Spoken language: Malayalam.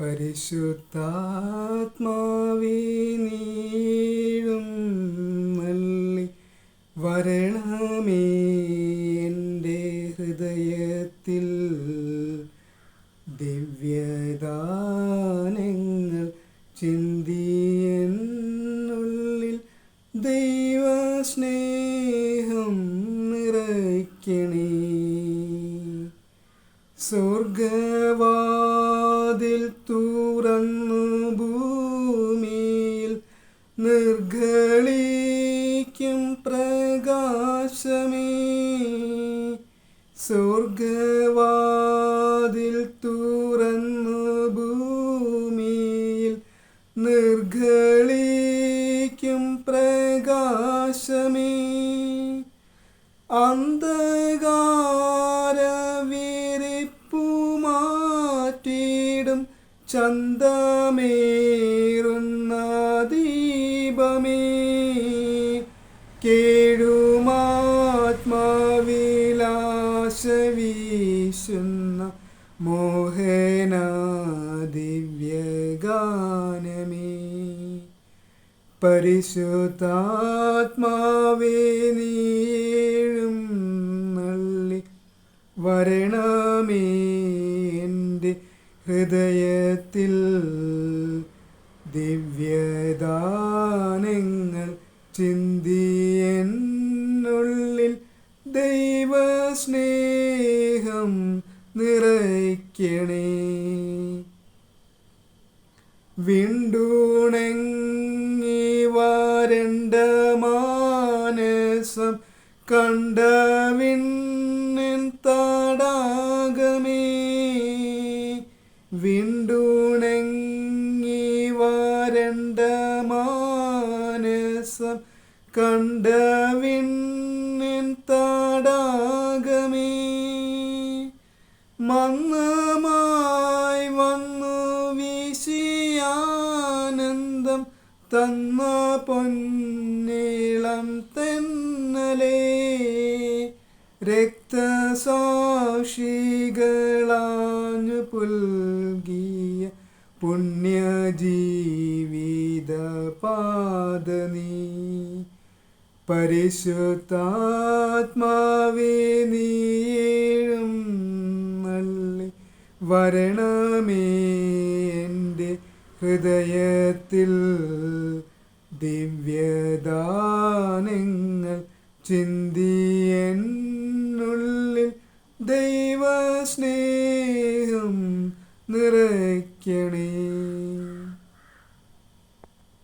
പരിശുദ്ധാത്മാവേ നീഴും നല്ലി വരണമേ എൻ്റെ ഹൃദയത്തിൽ. ദിവ്യദാനങ്ങൾ ചിന്തിയെന്നുള്ളിൽ ദൈവസ്നേഹം നിറയ്ക്കണേ. സ്വർഗവാതിൽ തുറന്നു ഭൂമിയിൽ നിർഗളിക്കും പ്രകാശമേ. സ്വർഗവാതിൽ തുറന്നു ഭൂമിയിൽ നിർഗളിക്കും പ്രകാശമേ. അന്ധകാരവിരിപ്പുമാറ്റിടും ചന്തമേറുന്ന ദീപമേ. കേഴുമാത്മാവിലാശ വീശുന്ന മോഹന ദിവ്യഗാനമേ. പരിശുദ്ധാത്മാവേ നീഴും നല്ലി വരണമേ എൻ്റെ ഹൃദയത്തിൽ. ദിവ്യദാനങ്ങൾ ചിന്തിയെന്നുള്ളിൽ ദൈവസ്നേഹം നിറയ്ക്കണേ. വിണ്ടുണങ്ങി വരണ്ട മാനസം കണ്ട വിണ്ണിൻ തടാകമേ. വിണ്ടുണങ്ങി വരണ്ട മാനസം കണ്ട വിണ്ണിൻ തടാകമേ. മന്നമായി വന്നു വീശിയാനന്ദം തന്ന പൊന്നിളം തെന്നലേ. രക്തസാക്ഷികളാഞ്ഞു പുൽകിയ പുണ്യജീവിത പാദനീ. പരിശുദ്ധാത്മാവേ നീഴും നല്ലി വരണമേ എൻ്റെ ഹൃദയത്തിൽ. ദിവ്യദാനങ്ങൾ ചിന്തിയെന്നുള്ളിൽ ദൈവസ്നേഹം നിറയ്ക്കണേ.